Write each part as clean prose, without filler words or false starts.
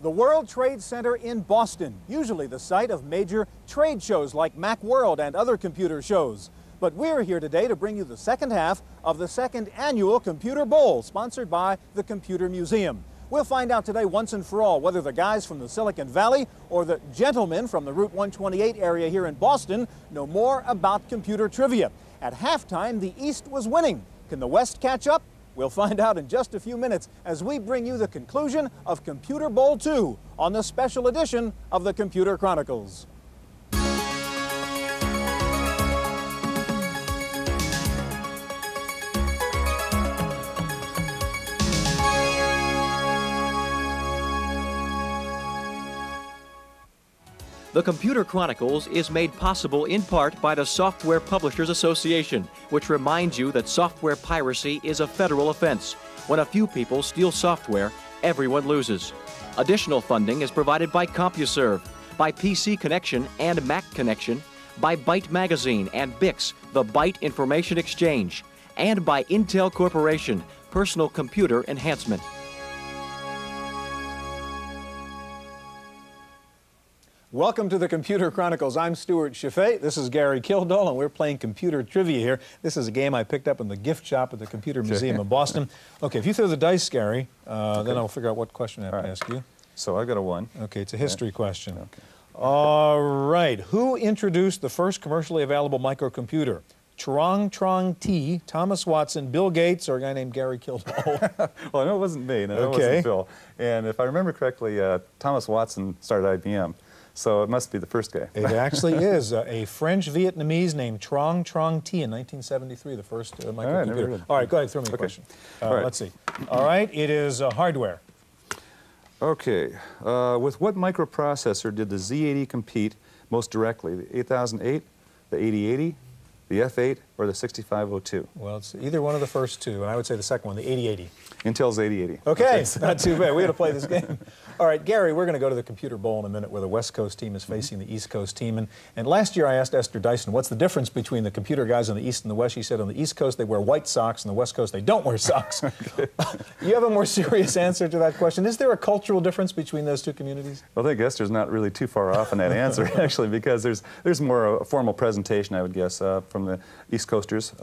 The World Trade Center in Boston, usually the site of major trade shows like Macworld and other computer shows. But we're here today to bring you the second half of the second annual Computer Bowl, sponsored by the Computer Museum. We'll find out today once and for all whether the guys from the Silicon Valley or the gentlemen from the Route 128 area here in Boston know more about computer trivia. At halftime, the East was winning. Can the West catch up? We'll find out in just a few minutes as we bring you the conclusion of Computer Bowl 2 on the special edition of the Computer Chronicles. The Computer Chronicles is made possible in part by the Software Publishers Association, which reminds you that software piracy is a federal offense. When a few people steal software, everyone loses. Additional funding is provided by CompuServe, by PC Connection and Mac Connection, by Byte Magazine and Bix, the Byte Information Exchange, and by Intel Corporation, Personal Computer Enhancement. Welcome to the Computer Chronicles. I'm Stewart Cheifet. This is Gary Kildall, and we're playing computer trivia here. This is a game I picked up in the gift shop at the Computer Museum of Boston. Okay, if you throw the dice, Gary, then I'll figure out what question I have to ask you. So I've got a 1. Okay, it's a history question. Okay. All right. Who introduced the first commercially available microcomputer? Trong T, Thomas Watson, Bill Gates, or a guy named Gary Kildall? Well, I know it wasn't me, and I know it wasn't Bill. And if I remember correctly, Thomas Watson started IBM. So it must be the first guy. It actually is a French Vietnamese named Trong T in 1973, the first microcomputer. All right, go ahead, throw me a question. Let's see. All right, it is hardware. Okay. With what microprocessor did the Z80 compete most directly? The 8008, the 8080, the F8, or the 6502? Well, it's either one of the first two, and I would say the second one, the 8080. Intel's 8080. Okay, not too bad. We got to play this game. All right, Gary, we're going to go to the Computer Bowl in a minute where the West Coast team is facing the East Coast team. And last year I asked Esther Dyson, what's the difference between the computer guys on the East and the West? She said on the East Coast they wear white socks, and the West Coast they don't wear socks. You have a more serious answer to that question. Is there a cultural difference between those two communities? Well, I think Esther's not really too far off in that answer, actually, because there's more a formal presentation, I would guess, from the East Coasters.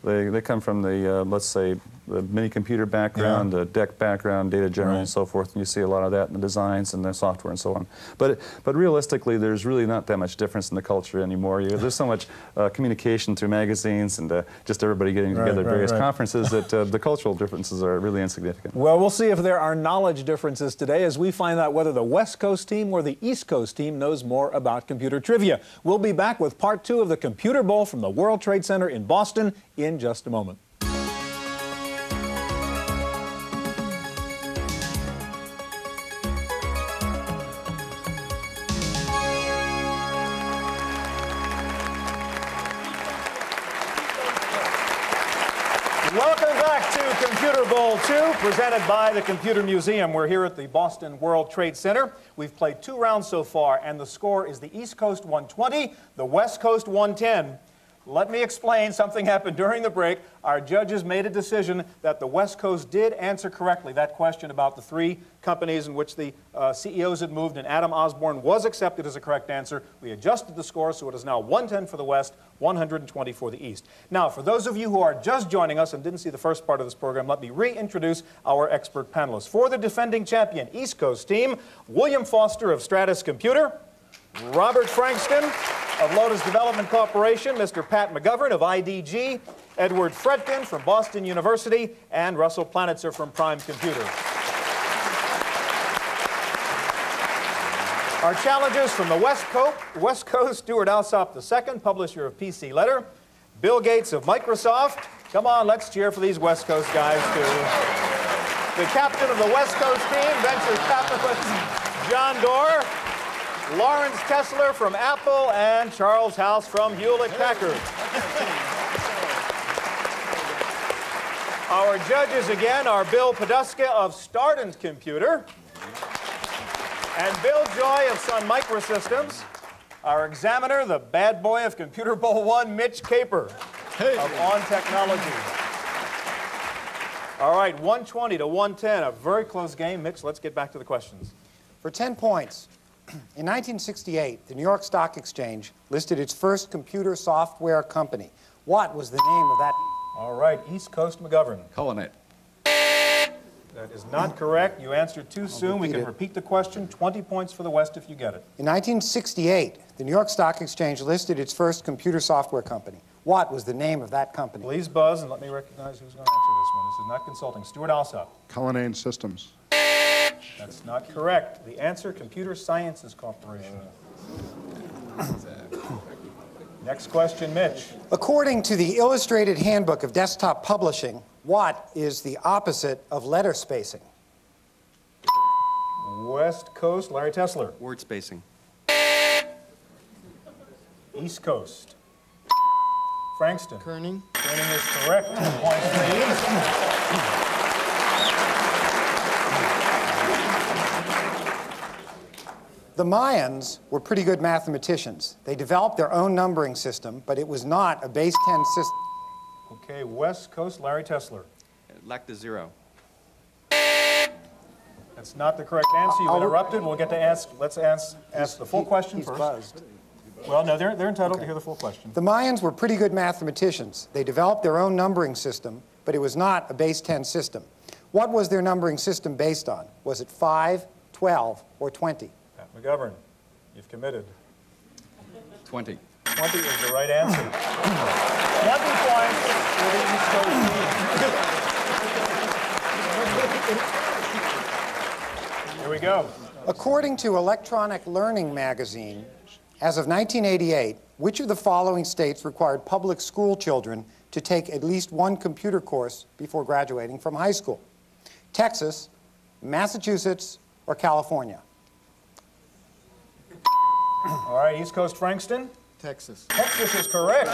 They come from the, let's say, the mini-computer background, the DEC background, data general, and so forth, and you see a lot of that in the designs and the software and so on. But realistically, there's really not that much difference in the culture anymore. There's so much communication through magazines and just everybody getting together at various conferences that the cultural differences are really insignificant. Well, we'll see if there are knowledge differences today as we find out whether the West Coast team or the East Coast team knows more about computer trivia. We'll be back with part 2 of the Computer Bowl from the World Trade Center in Boston in just a moment. Welcome back to Computer Bowl 2, presented by the Computer Museum. We're here at the Boston World Trade Center. We've played 2 rounds so far, and the score is the East Coast 120, the West Coast 110. Let me explain. Something happened during the break. Our judges made a decision that the West Coast did answer correctly that question about the 3 companies in which the CEOs had moved, and Adam Osborne was accepted as a correct answer. We adjusted the score, so it is now 110 for the West, 120 for the East. Now, for those of you who are just joining us and didn't see the first part of this program, let me reintroduce our expert panelists. For the defending champion East Coast team, William Foster of Stratus Computer, Robert Frankston of Lotus Development Corporation, Mr. Pat McGovern of IDG, Edward Fredkin from Boston University, and Russell Planitzer from Prime Computer. Our challengers from the West Coast, Stewart Alsop II, publisher of PC Letter, Bill Gates of Microsoft. Come on, let's cheer for these West Coast guys, too. The captain of the West Coast team, venture capitalist John Doerr, Lawrence Kessler from Apple, and Charles House from Hewlett-Packard. Our judges again are Bill Poduska of Stardust Computer and Bill Joy of Sun Microsystems. Our examiner, the bad boy of Computer Bowl 1, Mitch Caper of On Technology. All right, 120 to 110, a very close game. Mitch, let's get back to the questions. For 10 points, in 1968, the New York Stock Exchange listed its first computer software company. What was the name of that? All right, East Coast McGovern. Colonnade. That is not correct. You answered too soon. We can repeat the question. 20 points for the West if you get it. In 1968, the New York Stock Exchange listed its first computer software company. What was the name of that company? Please buzz and let me recognize who's going to answer this one. This is not consulting. Stewart Alsop. Cullinane Systems. That's not correct. The answer, Computer Sciences Corporation. Next question, Mitch. According to the Illustrated Handbook of Desktop Publishing, what is the opposite of letter spacing? West Coast, Larry Tesler. Word spacing. East Coast. Frankston. Kerning. Kerning is correct. 2 points for the East. The Mayans were pretty good mathematicians. They developed their own numbering system, but it was not a base 10 system. Okay, West Coast, Larry Tesler. Lacked a zero. That's not the correct answer. You interrupted. We'll get to ask. Let's ask the full question He's first. buzzed. Well, no, they're entitled to hear the full question. The Mayans were pretty good mathematicians. They developed their own numbering system, but it was not a base 10 system. What was their numbering system based on? Was it 5, 12, or 20? Pat McGovern, you've committed. 20. 20 is the right answer. 20 points for the East Coast team. Here we go. According to Electronic Learning magazine, as of 1988, which of the following states required public school children to take at least one computer course before graduating from high school? Texas, Massachusetts, or California? All right, East Coast Frankston. Texas. Texas is correct.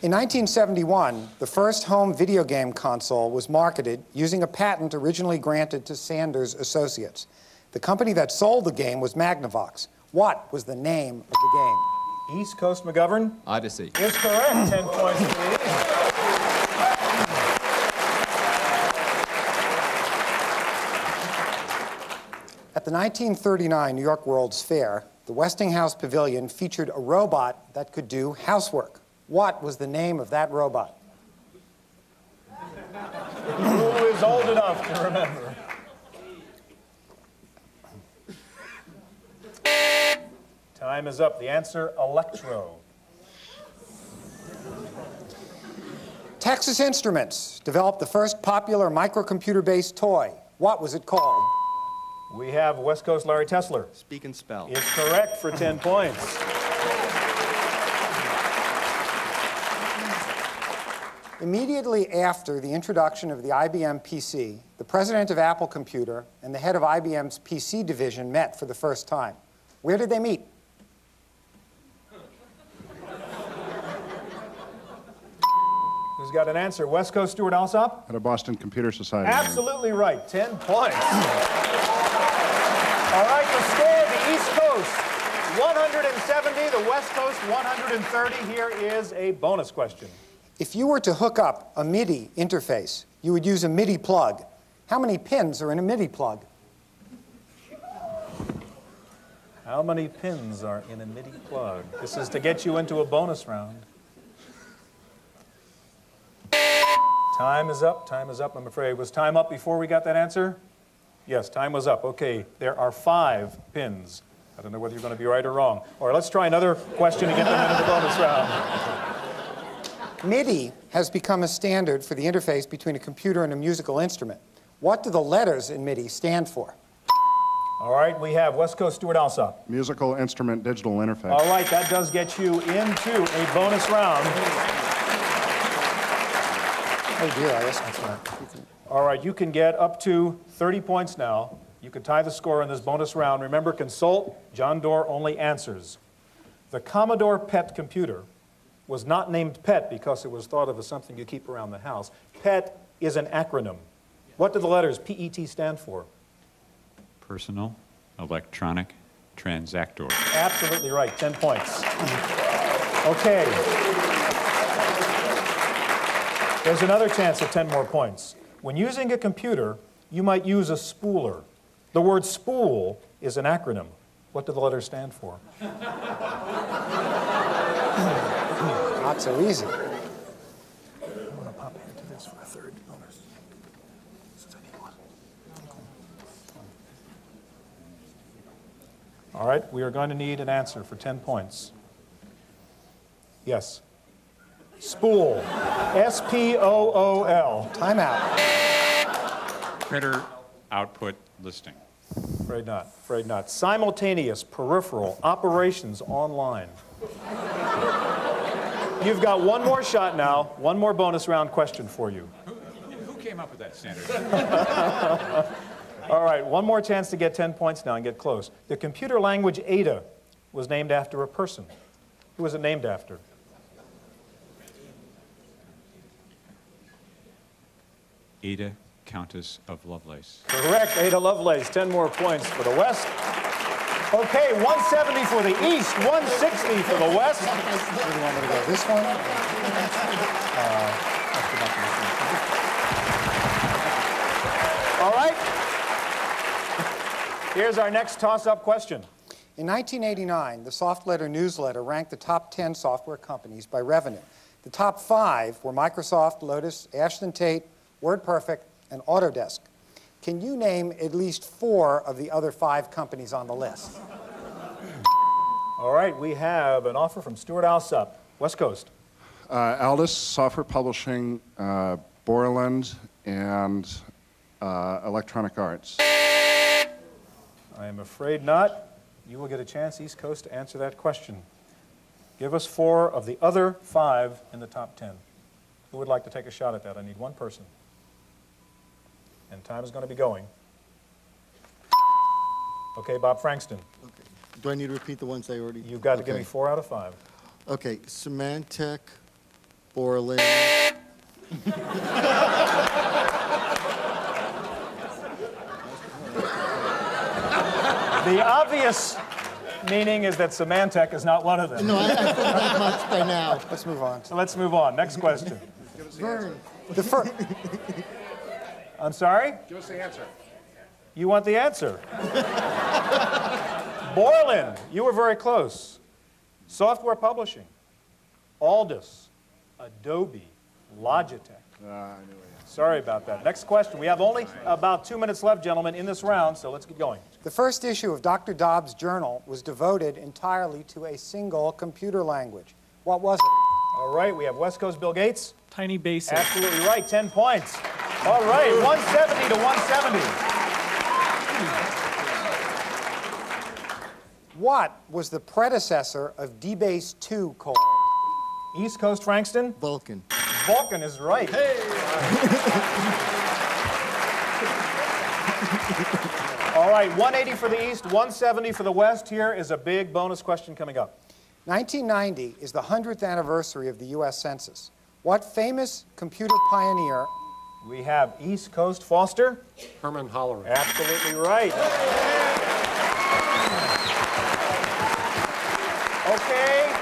In 1971, the first home video game console was marketed using a patent originally granted to Sanders Associates. The company that sold the game was Magnavox. What was the name of the game? East Coast McGovern Odyssey. is correct. 10 points for the East. At the 1939 New York World's Fair, the Westinghouse Pavilion featured a robot that could do housework. What was the name of that robot? Who is old enough to remember? Time is up. The answer, Electro. Texas Instruments developed the first popular microcomputer-based toy. What was it called? We have West Coast Larry Tesler. Speak and spell. Is correct for 10 points. Immediately after the introduction of the IBM PC, the president of Apple Computer and the head of IBM's PC division met for the first time. Where did they meet? Who's got an answer? West Coast Stewart Alsop? At a Boston Computer Society. Absolutely right. 10 points. All right, the score, the East Coast, 170. The West Coast, 130. Here is a bonus question. If you were to hook up a MIDI interface, you would use a MIDI plug. How many pins are in a MIDI plug? How many pins are in a MIDI plug? This is to get you into a bonus round. Time is up. Time is up, I'm afraid. Was time up before we got that answer? Yes, time was up. Okay, there are 5 pins. I don't know whether you're going to be right or wrong. All right, let's try another question to get them into the bonus round. MIDI has become a standard for the interface between a computer and a musical instrument. What do the letters in MIDI stand for? All right, we have West Coast Stewart Alsop. Musical Instrument Digital Interface. All right, that does get you into a bonus round. Oh dear, I guess that's right. All right, you can get up to 30 points now. You can tie the score in this bonus round. Remember, consult John Doerr only answers. The Commodore PET computer was not named PET because it was thought of as something you keep around the house. PET is an acronym. What do the letters PET stand for? Personal Electronic Transactor. Absolutely right, 10 points. Okay. There's another chance at 10 more points. When using a computer, you might use a spooler. The word spool is an acronym. What do the letters stand for? Not so easy. I'm going to pop into this for a third bonus. Since I need one. All right, we are going to need an answer for 10 points. Yes. Spool. S-P-O-O-L. Time out. Printer output listing. Afraid not. Afraid not. Simultaneous peripheral operations online. You've got one more shot now. One more bonus round question for you. Who came up with that standard? All right, one more chance to get 10 points now and get close. The computer language Ada was named after a person. Who was it named after? Ada, Countess of Lovelace. Correct, Ada Lovelace. 10 more points for the West. Okay, 170 for the East, 160 for the West. Where do you want me to go? This one? All right. Here's our next toss-up question. In 1989, the Soft Letter newsletter ranked the top 10 software companies by revenue. The top 5 were Microsoft, Lotus, Ashton Tate, WordPerfect, and Autodesk. Can you name at least 4 of the other 5 companies on the list? All right, we have an offer from Stewart Alsop, West Coast. Aldus, Software Publishing, Borland, and Electronic Arts. I am afraid not. You will get a chance, East Coast, to answer that question. Give us 4 of the other 5 in the top 10. Who would like to take a shot at that? I need one person. And time is going to be going. Okay, Bob Frankston. Okay. Do I need to repeat the ones they already? You've got to give me 4 out of 5. Okay, Symantec, Borland. The obvious meaning is that Symantec is not one of them. No, I think that much by now. Let's move on. So let's move on. Next question. Vern. The first. I'm sorry? Give us the answer. You want the answer? Borland, you were very close. Software Publishing, Aldus, Adobe, Logitech. Sorry about that. Next question. We have only about 2 minutes left, gentlemen, in this round, so let's get going. The first issue of Dr. Dobbs' journal was devoted entirely to a single computer language. What was it? All right, we have West Coast Bill Gates. Tiny Basic. Absolutely right, 10 points. All right, 170 to 170. What was the predecessor of DBase 2 called? East Coast Frankston. Vulcan. Vulcan is right. All right, 180 for the East, 170 for the West. Here is a big bonus question coming up. 1990 is the 100th anniversary of the U.S. Census. What famous computer pioneer? We have East Coast Foster. Herman Holleran. Absolutely right. Okay,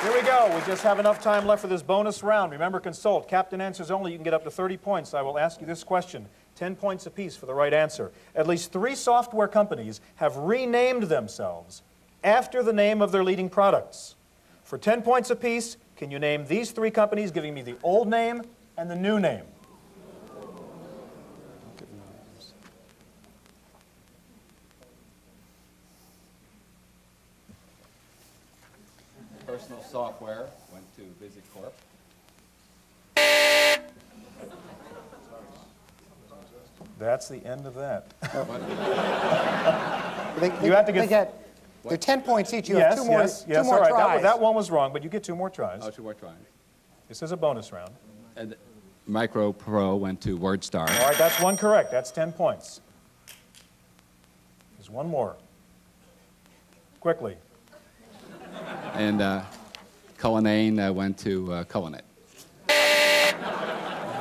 here we go. We just have enough time left for this bonus round. Remember, consult. Captain answers only. You can get up to 30 points. I will ask you this question. 10 points apiece for the right answer. At least 3 software companies have renamed themselves after the name of their leading products. For 10 points apiece, can you name these 3 companies, giving me the old name and the new name? Personal software went to VisiCorp. That's the end of that. You have to get- they're 10 points each. You have two more, yes, two more all right. tries. That one was wrong, but you get 2 more tries. Oh, 2 more tries. This is a bonus round. And Micro Pro went to WordStar. All right, that's 1 correct. That's 10 points. There's 1 more. Quickly. And Cullinane went to Cullinet.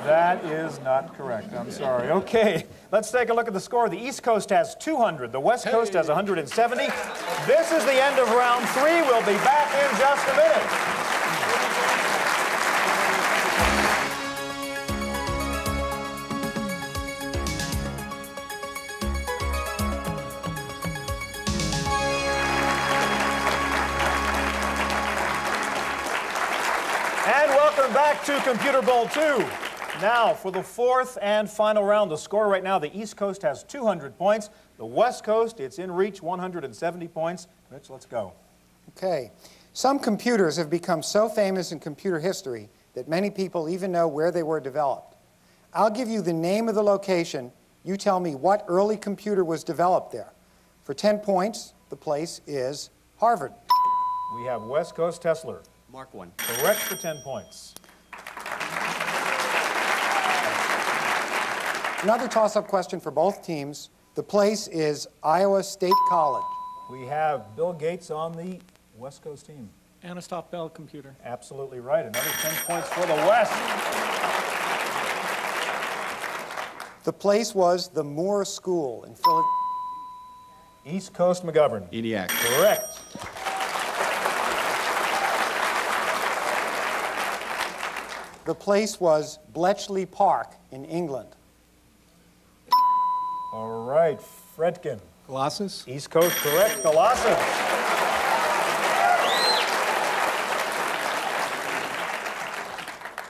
That is not correct. I'm sorry. Okay, let's take a look at the score. The East Coast has 200. The West Coast has 170. This is the end of round 3. We'll be back in just a minute. Welcome back to Computer Bowl 2. Now, for the fourth and final round, the score right now, the East Coast has 200 points. The West Coast, it's in reach, 170 points. Rich, let's go. Okay. Some computers have become so famous in computer history that many people even know where they were developed. I'll give you the name of the location. You tell me what early computer was developed there. For 10 points, the place is Harvard. We have West Coast Tesla. Mark one. Correct for 10 points. Another toss-up question for both teams. The place is Iowa State College. We have Bill Gates on the West Coast team. Anastop Bell Computer. Absolutely right. Another 10 points for the West. The place was the Moore School in Philadelphia. East Coast McGovern. ENIAC. Correct. The place was Bletchley Park in England. All right, Fredkin. Colossus. East Coast, correct. Colossus.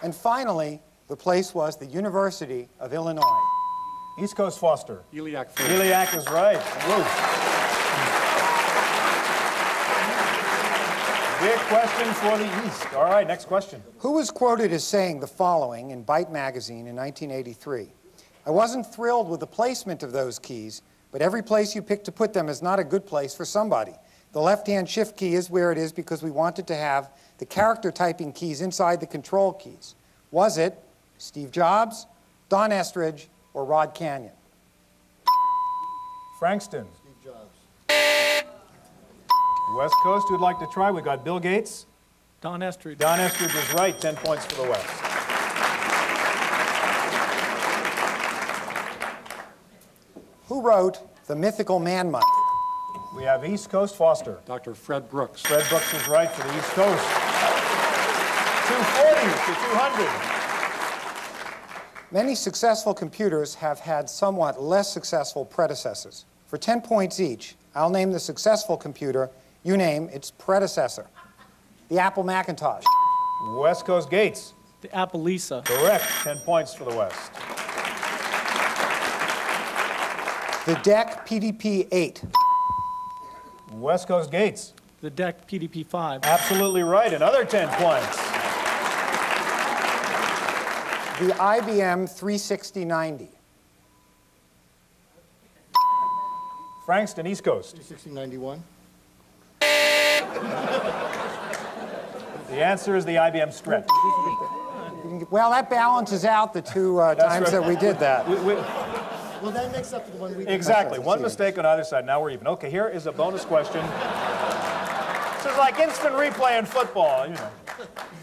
And finally, the place was the University of Illinois. East Coast Foster. Iliac. Iliac is right. Woo. Big question for the East. All right, next question. Who was quoted as saying the following in Byte magazine in 1983? I wasn't thrilled with the placement of those keys, but every place you pick to put them is not a good place for somebody. The left-hand shift key is where it is because we wanted to have the character typing keys inside the control keys. Was it Steve Jobs, Don Estridge, or Rod Canyon? Frankston. Steve Jobs. West Coast, who'd like to try? We've got Bill Gates. Don Estridge. Don Estridge is right. 10 points for the West. Who wrote The Mythical Man Month? We have East Coast Foster. Dr. Fred Brooks. Fred Brooks is right for the East Coast. 240 to 200. Many successful computers have had somewhat less successful predecessors. For 10 points each, I'll name the successful computer. You name its predecessor. The Apple Macintosh. West Coast Gates. The Apple Lisa. Correct. 10 points for the West. The DEC PDP-8. West Coast Gates. The DEC PDP-5. Absolutely right. Another 10 points. The IBM 36090. Frankston, East Coast. 1691. The answer is the IBM Stretch. Well, that balances out the two times right. that we did that. Well, that makes up for the one we did. Exactly. One mistake on either side. Now we're even. Okay, here is a bonus question. This is like instant replay in football, you know.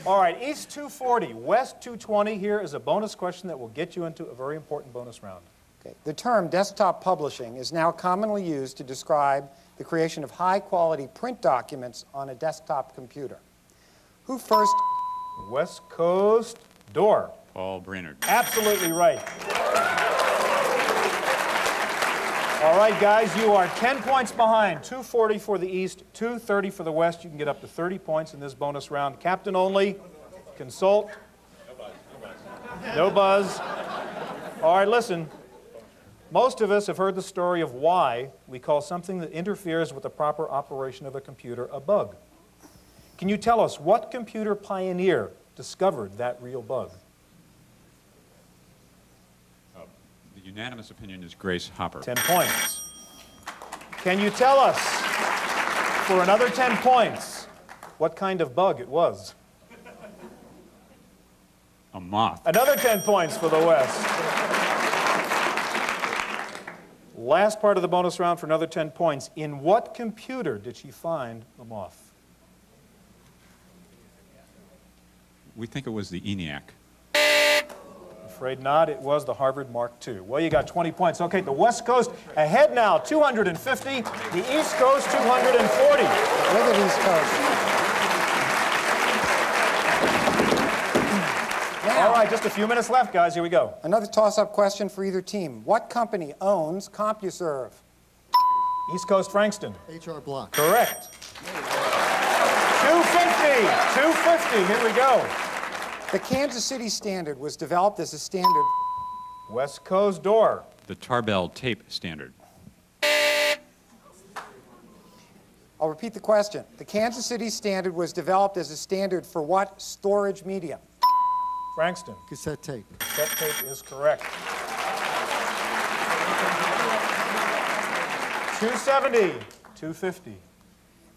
All right, East 240, West 220. Here is a bonus question that will get you into a very important bonus round. Okay. The term desktop publishing is now commonly used to describe the creation of high-quality print documents on a desktop computer. Who first? West Coast Door. Paul Brainerd. Absolutely right. All right, guys, you are 10 points behind. 240 for the East, 230 for the West. You can get up to 30 points in this bonus round. Captain only. Consult. No buzz. All right, listen. Most of us have heard the story of why we call something that interferes with the proper operation of a computer a bug. Can you tell us what computer pioneer discovered that real bug? The unanimous opinion is Grace Hopper. 10 points. Can you tell us, for another 10 points, what kind of bug it was? A moth. Another 10 points for the West. Last part of the bonus round for another 10 points. In what computer did she find the moth? We think it was the ENIAC. Afraid not. It was the Harvard Mark II. Well, you got 20 points. Okay, the West Coast ahead now, 250. The East Coast, 240. Look at East Coast. All right, just a few minutes left, guys. Here we go. Another toss-up question for either team. What company owns CompuServe? East Coast, Frankston. HR Block. Correct. 250. 250. Here we go. The Kansas City Standard was developed as a standard. West Coast door. The Tarbell tape standard. I'll repeat the question. The Kansas City Standard was developed as a standard for what storage medium? Frankston. Cassette tape. Cassette tape is correct. 270, 250.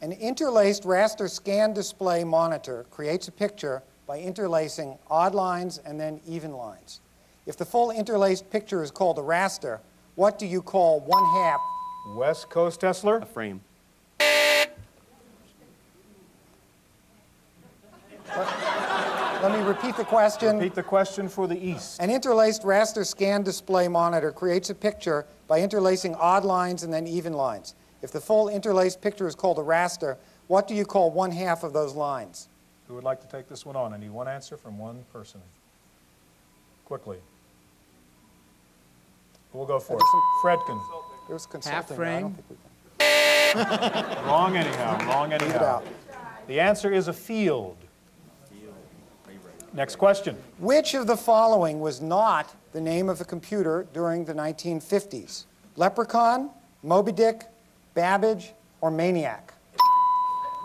An interlaced raster scan display monitor creates a picture by interlacing odd lines and then even lines. If the full interlaced picture is called a raster, what do you call one half? West Coast Tesler. A frame. Let me repeat the question. Repeat the question for the East. An interlaced raster scan display monitor creates a picture by interlacing odd lines and then even lines. If the full interlaced picture is called a raster, what do you call one half of those lines? Who would like to take this one on? I need one answer from one person. Quickly. We'll go for it. Fredkin. There's consulting. Half frame. I don't think we can. Wrong anyhow. Wrong Leave it anyhow. out. The answer is a field. Next question. Which of the following was not the name of a computer during the 1950s? Leprechaun, Moby Dick, Babbage, or Maniac?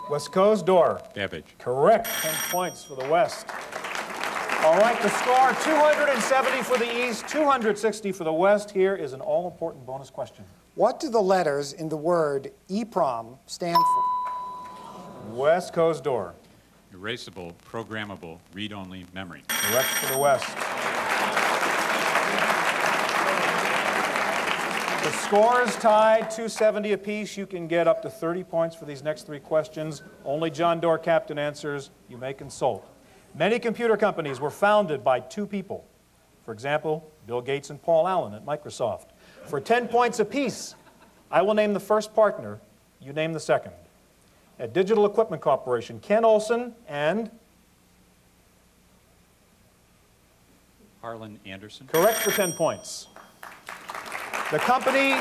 West Coast door. Babbage. Correct. 10 points for the West. All right, the score 270 for the East, 260 for the West. Here is an all-important bonus question. What do the letters in the word EEPROM stand for? West Coast door. Erasable, programmable, read-only memory. Correct for the West. The score is tied, 270 apiece. You can get up to 30 points for these next three questions. Only John Doerr Captain answers. You may consult. Many computer companies were founded by two people. For example, Bill Gates and Paul Allen at Microsoft. For 10 points apiece, I will name the first partner. You name the second. At Digital Equipment Corporation, Ken Olson and... Harlan Anderson. Correct for 10 points. The company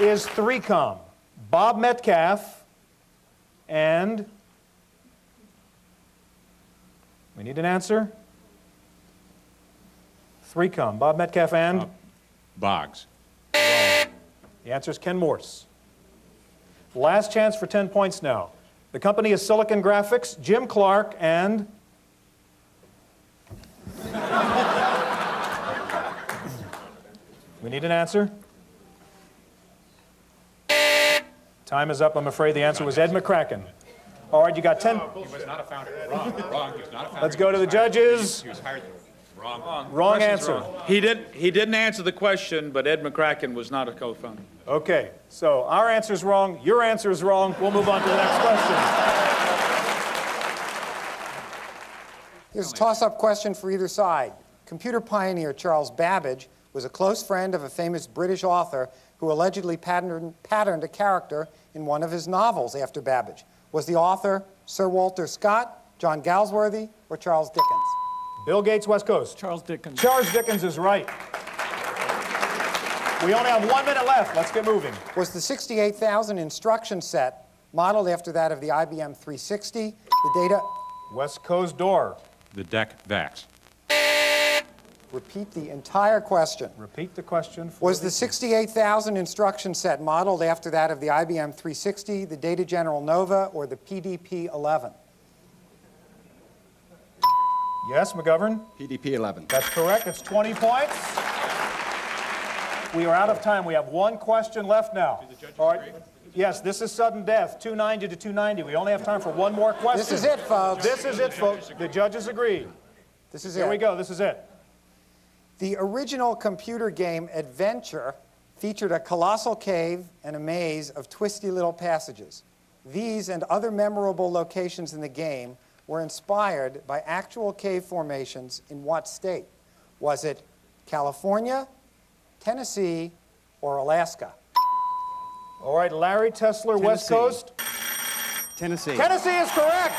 is 3Com. Bob Metcalf and... We need an answer. 3Com. Bob Metcalf and... Boggs. The answer is Ken Morse. Last chance for 10 points now. The company is Silicon Graphics, Jim Clark, and... We need an answer. Time is up, I'm afraid. The answer was Ed McCracken. All right, you got 10. He was not a founder. Wrong. Wrong. He was not a founder. Let's go to the judges. He was hired. Wrong. Wrong answer. He didn't answer the question, but Ed McCracken was not a co-founder. Okay, so our answer is wrong, your answer is wrong. We'll move on to the next question. Here's a toss-up question for either side. Computer pioneer Charles Babbage was a close friend of a famous British author who allegedly patterned a character in one of his novels after Babbage. Was the author Sir Walter Scott, John Galsworthy, or Charles Dickens? Bill Gates, West Coast. Charles Dickens. Charles Dickens is right. We only have 1 minute left. Let's get moving. Was the 68,000 instruction set modeled after that of the IBM 360? The data... West Coast door. The DEC VAX. Repeat the entire question. Repeat the question. Was the 68,000 instruction set modeled after that of the IBM 360, the Data General Nova, or the PDP-11? Yes, McGovern? PDP-11. That's correct. It's 20 points. We are out of time. We have one question left now. All right. Yes, this is sudden death, 290 to 290. We only have time for one more question. This is it, folks. This is it, folks. The judges agree. This is it. Here we go. This is it. The original computer game Adventure featured a colossal cave and a maze of twisty little passages. These and other memorable locations in the game were inspired by actual cave formations in what state? Was it California, Tennessee, or Alaska? All right, Larry Tesler, West Coast. Tennessee. Tennessee is correct.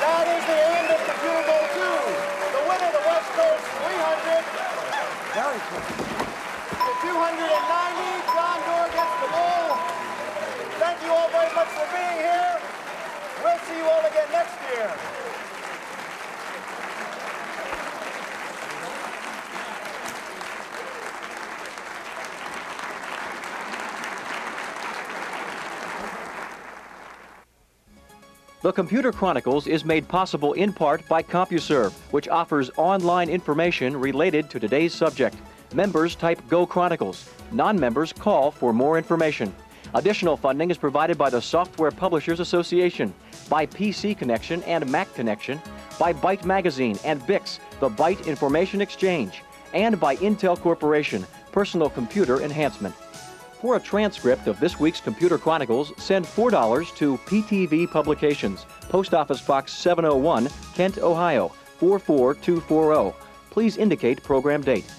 That is the end of Computer Bowl 2. The winner, the West Coast 300. Very cool. The 290, John Doerr gets the bowl. Thank you all very much for being here. We'll see you all again next year. The Computer Chronicles is made possible in part by CompuServe, which offers online information related to today's subject. Members type Go Chronicles. Non-members call for more information. Additional funding is provided by the Software Publishers Association, by PC Connection and Mac Connection, by Byte Magazine and BIX, the Byte Information Exchange, and by Intel Corporation, Personal Computer Enhancement. For a transcript of this week's Computer Chronicles, send $4 to PTV Publications, Post Office Box 701, Kent, Ohio, 44240. Please indicate program date.